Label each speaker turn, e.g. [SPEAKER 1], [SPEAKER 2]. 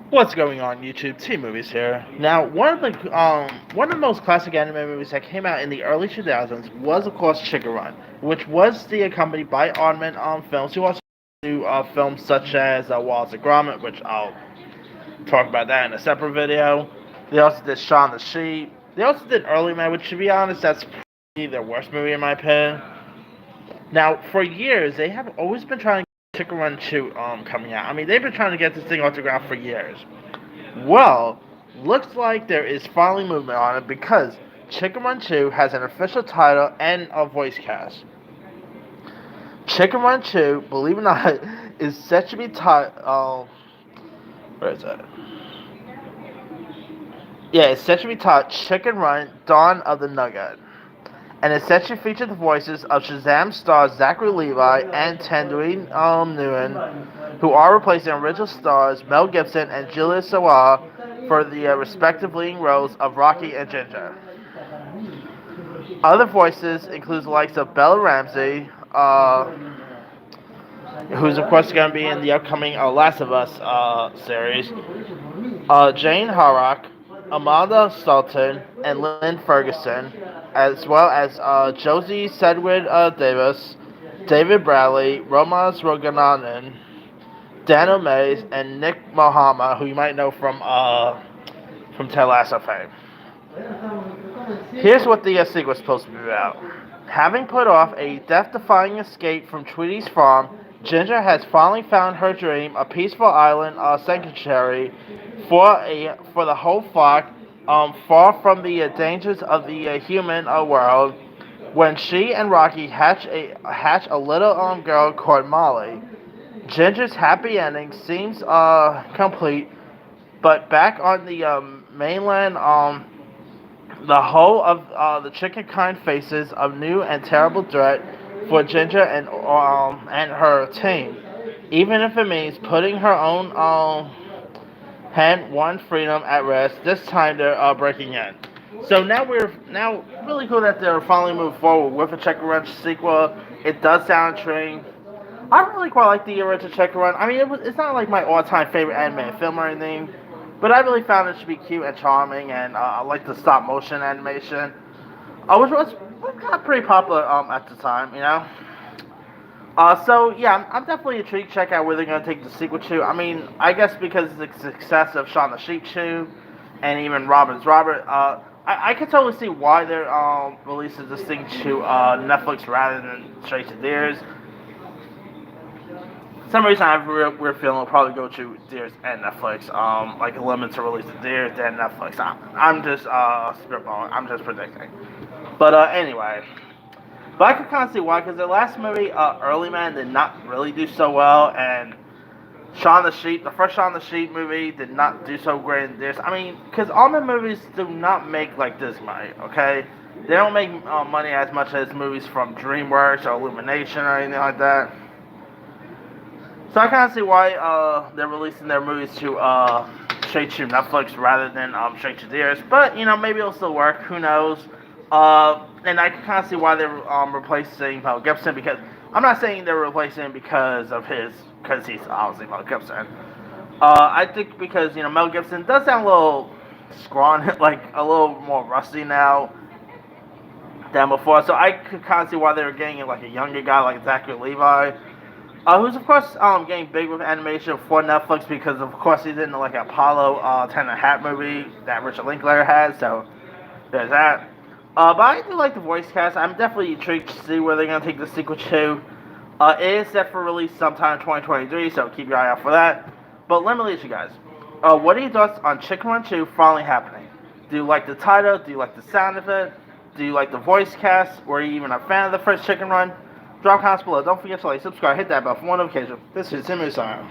[SPEAKER 1] What's going on YouTube? T Movies here. Now, one of the most classic anime movies that came out in the early 2000s was of course Chicken Run, which was accompanied by Aardman Films, who also do films such as Wallace and Gromit, which I'll talk about that in a separate video. They also did Shaun the Sheep. They also did Early Man, which to be honest, that's probably their worst movie in my opinion. Now, for years, they have always been trying to get Chicken Run 2 coming out. I mean, they've been trying to get this thing off the ground for years. Well, looks like there is finally movement on it because Chicken Run 2 has an official title and a voice cast. Chicken Run 2, believe it or not, is set to be titled. Where is that? Yeah, it's set to be titled Chicken Run Dawn of the Nugget. And it's set to feature the voices of Shazam stars Zachary Levi and Tendrin Nguyen, who are replacing original stars Mel Gibson and Julia Sawalha for the respective leading roles of Rocky and Ginger. Other voices include the likes of Bella Ramsey, who's of course going to be in the upcoming Last of Us series, Jane Harrock, Amanda Sultan, and Lynn Ferguson, as well as Josie Sedgwick Davis, David Bradley, Romas Rogananen, Dan O'Mays, and Nick Mohama, who you might know from Ted Lasso fame. Here's what the sequel is supposed to be about. Having put off a death-defying escape from Tweety's farm, Ginger has finally found her dream, a peaceful island sanctuary for the whole flock, far from the dangers of the human world. When she and Rocky hatch a little girl called Molly, Ginger's happy ending seems complete. But back on the mainland, the whole of the chicken kind faces a new and terrible threat for Ginger and her team, even if it means putting her own hand won freedom at risk. This time they're breaking in. So now really cool that they're finally moving forward with a Chicken Run sequel. It does sound intriguing. I really quite like the original Chicken Run. I mean, it's not like my all-time favorite anime film or anything, but I really found it to be cute and charming, and I like the stop motion animation, which was kind of pretty popular at the time, you know. So yeah, I'm definitely intrigued to check out where they're gonna take the sequel to. I mean, I guess because of the success of Shaun the Sheep 2, and even Robin's Robert, I can totally see why they're releasing this thing to Netflix rather than straight to theirs. Some reason I have a real weird feeling will probably go to theirs and Netflix. Like a limit to release to theirs then Netflix. I'm just spitballing. I'm just predicting. But anyway. But I can kind of see why, because their last movie, Early Man, did not really do so well, and Shaun the Sheep, the first Shaun the Sheep movie, did not do so great in this. I mean, because all the movies do not make like this money, okay? They don't make money as much as movies from DreamWorks or Illumination or anything like that. So I kind of see why they're releasing their movies to straight to Netflix rather than straight to theirs. But, you know, maybe it'll still work. Who knows? And I can kind of see why they're replacing Mel Gibson, because I'm not saying they're replacing him because he's obviously Mel Gibson. I think because, you know, Mel Gibson does sound a little scrawny, like a little more rusty now than before. So I could kind of see why they were getting like a younger guy like Zachary Levi, who's of course getting big with animation for Netflix because of course he's in like Apollo 10 and a Hat movie that Richard Linklater has. So there's that. But I do like the voice cast. I'm definitely intrigued to see where they're going to take the sequel to. It is set for release sometime in 2023, so keep your eye out for that. But let me leave you guys. What are your thoughts on Chicken Run 2 finally happening? Do you like the title? Do you like the sound of it? Do you like the voice cast? Were you even a fan of the first Chicken Run? Drop comments below. Don't forget to like, subscribe, hit that bell for more notifications. This is Timmy Simon.